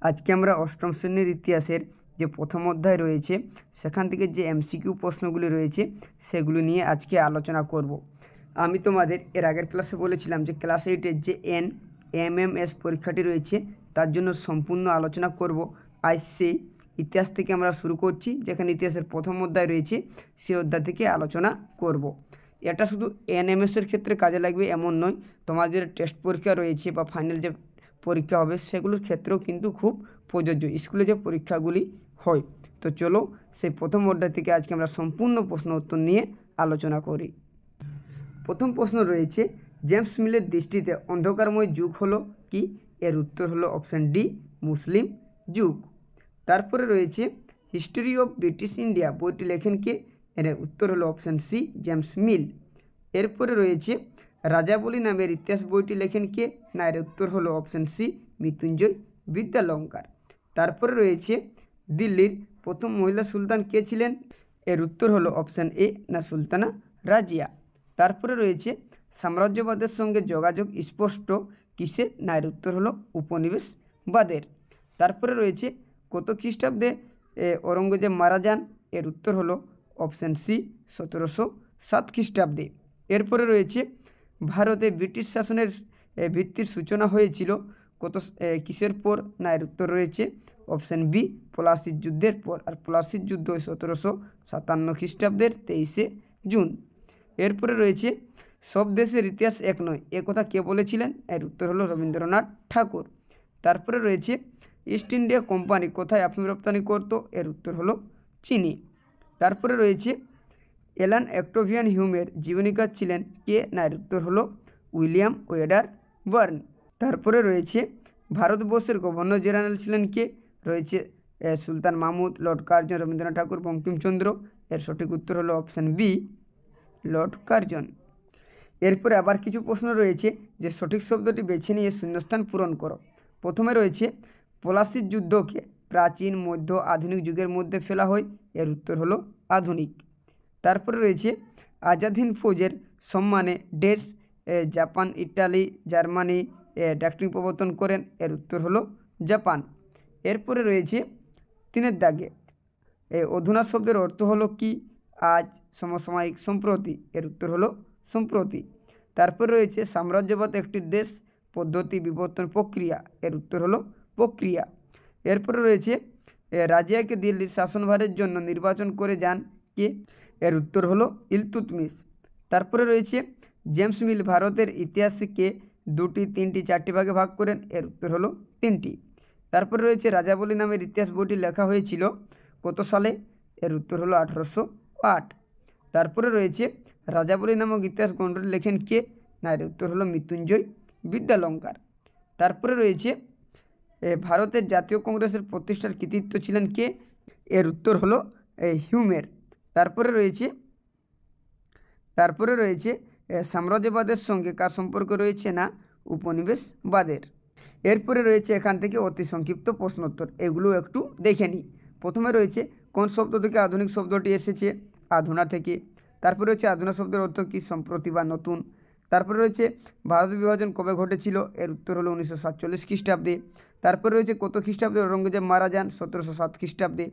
আজকে আমরা অষ্টম শ্রেণীর ইতিহাসের যে প্রথম অধ্যায় রয়েছে সেখান থেকে যে এমসিকিউ প্রশ্নগুলি রয়েছে সেগুলি নিয়ে আজকে আলোচনা করব। আমি তোমাদের এর আগের ক্লাসে বলেছিলাম যে ক্লাস 8-এর যে এমএমএস পরীক্ষাটি রয়েছে তার জন্য সম্পূর্ণ আলোচনা করব। আজ সেই ইতিহাস থেকে আমরা শুরু করছি, যেখানে ইতিহাসের প্রথম অধ্যায় রয়েছে সেই অধ্যায় থেকে আলোচনা করব। এটা শুধু এনএমএসের ক্ষেত্রে কাজে লাগবে এমন নয়, তোমাদের টেস্ট পরীক্ষা রয়েছে বা ফাইনাল যে পরীক্ষা হবে সেগুলোর ক্ষেত্রেও কিন্তু খুব প্রযোজ্য, স্কুলে যে পরীক্ষাগুলি হয়। তো চলো সেই প্রথম অধ্যায় থেকে আজকে আমরা সম্পূর্ণ প্রশ্ন উত্তর নিয়ে আলোচনা করি। প্রথম প্রশ্ন রয়েছে, জেমস মিলের দৃষ্টিতে অন্ধকারময় যুগ হলো কি? এর উত্তর হলো অপশান ডি, মুসলিম যুগ। তারপরে রয়েছে হিস্টোরি অফ ব্রিটিশ ইন্ডিয়া বইটি লেখেন কে? এর উত্তর হলো অপশান সি, জেমস মিল। এরপরে রয়েছে রাজাবলী নামের ইতিহাস বইটি লেখেন কে? না, এর উত্তর হলো অপশান সি, মৃত্যুঞ্জয় বিদ্যালঙ্কার। তারপরে রয়েছে দিল্লির প্রথম মহিলা সুলতান কে ছিলেন? এর উত্তর হলো অপশান এ, না, সুলতানা রাজিয়া। তারপরে রয়েছে সাম্রাজ্যবাদের সঙ্গে যোগাযোগ স্পষ্ট কিসের? না, এর উত্তর হলো উপনিবেশবাদের। তারপরে রয়েছে কত খ্রিস্টাব্দে ঔরঙ্গজেব মারা যান? এর উত্তর হলো অপশান সি, 1707 খ্রিস্টাব্দে। এরপরে রয়েছে ভারতে ব্রিটিশ শাসনের ভিত্তির সূচনা হয়েছিল কিসের পর? না, এর উত্তর রয়েছে অপশান বি, পলাশির যুদ্ধের পর। আর পলাশির যুদ্ধ 1757 খ্রিস্টাব্দের 23শে জুন। এরপরে রয়েছে সব দেশের ইতিহাস এক নয়, এ কথা কে বলেছিলেন? এর উত্তর হলো রবীন্দ্রনাথ ঠাকুর। তারপরে রয়েছে ইস্ট ইন্ডিয়া কোম্পানি কোথায় আফিম রপ্তানি করতো? এর উত্তর হলো চিনি। তারপরে রয়েছে অ্যালান অক্টেভিয়ান হিউমের জীবনীকার ছিলেন কে? না, এর উত্তর হলো উইলিয়াম ওয়েডার বার্ন। তারপরে রয়েছে ভারতবর্ষের গভর্নর জেনারেল ছিলেন কে? রয়েছে সুলতান মাহমুদ, লর্ড কার্জন, রবীন্দ্রনাথ ঠাকুর, বঙ্কিমচন্দ্র। এর সঠিক উত্তর হলো অপশান বি, লর্ড কার্জন। এরপরে আবার কিছু প্রশ্ন রয়েছে যে সঠিক শব্দটি বেছে নিয়ে শূন্যস্থান পূরণ করো। প্রথমে রয়েছে পলাশির যুদ্ধকে প্রাচীন, মধ্য, আধুনিক যুগের মধ্যে ফেলা হয়। এর উত্তর হলো আধুনিক। তারপরে রয়েছে আজাদ হিন্দ ফৌজের সম্মানে দেশ জাপান, ইটালি, জার্মানি ডাকটিং প্রবর্তন করেন। এর উত্তর হলো জাপান। এরপরে রয়েছে 3 দাগে অধুনা শব্দের অর্থ হলো কি? আজ, সমসাময়িক, সম্প্রতি। এর উত্তর হলো সম্প্রতি। তারপরে রয়েছে সাম্রাজ্যবাদ একটি দেশ, পদ্ধতি, বিবর্তন, প্রক্রিয়া। এর উত্তর হলো প্রক্রিয়া। এরপরে রয়েছে রাজিয়াকে দিল্লির শাসনভারের জন্য নির্বাচন করে যান কে? এর উত্তর হলো ইলতুৎমিশ। তারপরে রয়েছে জেমস মিল ভারতের ইতিহাসকে 2টি, 3টি, 4টি ভাগে ভাগ করেন। এর উত্তর হলো 3টি। তারপরে রয়েছে রাজাবলী নামের ইতিহাস বইটি লেখা হয়েছিল কত সালে? এর উত্তর হলো 1808। তারপরে রয়েছে রাজাবলী নামক ইতিহাস গ্রন্থটি লেখেন কে? না, এর উত্তর হলো মৃত্যুঞ্জয় বিদ্যালঙ্কার। তারপরে রয়েছে ভারতের জাতীয় কংগ্রেসের প্রতিষ্ঠার কৃতিত্ব ছিলেন কে? এর উত্তর হলো হিউমের। তারপরে রয়েছে সাম্রাজ্যবাদের সঙ্গে কার সম্পর্ক রয়েছে? না, উপনিবেশবাদের। এরপরে রয়েছে এখান থেকে অতি সংক্ষিপ্ত প্রশ্নোত্তর, এগুলো একটু দেখে নিই। প্রথমে রয়েছে কোন শব্দ থেকে আধুনিক শব্দটি এসেছে? আধুনা থেকে। তারপরে রয়েছে আধুনা শব্দের অর্থ কী? সম্প্রতি বা নতুন। তারপরে রয়েছে ভারত বিভাজন কবে ঘটেছিল? এর উত্তর হলো 1947 খ্রিস্টাব্দে। তারপরে রয়েছে কত খ্রিস্টাব্দে ঔরঙ্গজেব মারা যান? 1707 খ্রিস্টাব্দে।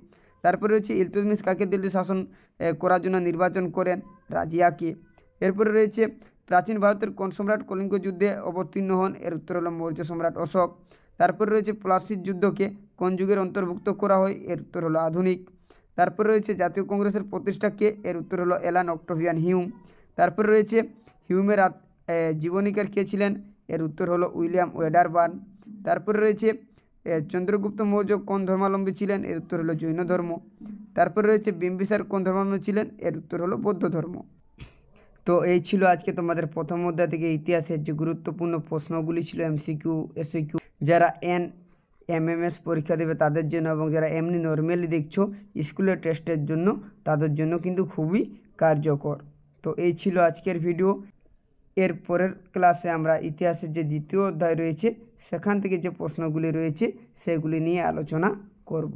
তারপরে রয়েছে ইলতুৎমিশ কাকে দিল্লি শাসন করার জন্য নির্বাচন করেন? রাজিয়াকে। এরপরে রয়েছে প্রাচীন ভারতের কোন সম্রাট কলিঙ্গ যুদ্ধে অবতীর্ণ হন? এর উত্তর হলো মৌর্য সম্রাট অশোক। তারপরে রয়েছে পলাশির যুদ্ধকে কোন যুগের অন্তর্ভুক্ত করা হয়? এর উত্তর হলো আধুনিক। তারপরে রয়েছে জাতীয় কংগ্রেসের প্রতিষ্ঠা কে? এর উত্তর হলো অ্যালান অক্টেভিয়ান হিউম। তারপরে রয়েছে হিউমের জীবনীকার কে ছিলেন? এর উত্তর হলো উইলিয়াম ওয়েডার বার্ন। তারপরে রয়েছে চন্দ্রগুপ্ত মৌর্য কোন ধর্মাবলম্বী ছিলেন? এর উত্তর হলো জৈন ধর্ম। তারপরে রয়েছে বিম্বিসার কোন ধর্মাবলম্বী ছিলেন? এর উত্তর হলো বৌদ্ধ ধর্ম। তো এই ছিল আজকে তোমাদের প্রথম অধ্যায় থেকে ইতিহাসের যে গুরুত্বপূর্ণ প্রশ্নগুলি ছিল এমসিকিউ, এসকিউ। যারা এমএমএস পরীক্ষা দেবে তাদের জন্য, এবং যারা এমনি নর্মালি দেখছো স্কুলের টেস্টের জন্য, তাদের জন্য কিন্তু খুবই কার্যকর। তো এই ছিল আজকের ভিডিও। এর পরের ক্লাসে আমরা ইতিহাসের যে দ্বিতীয় অধ্যায় রয়েছে সেখান থেকে যে প্রশ্নগুলি রয়েছে সেগুলি নিয়ে আলোচনা করব।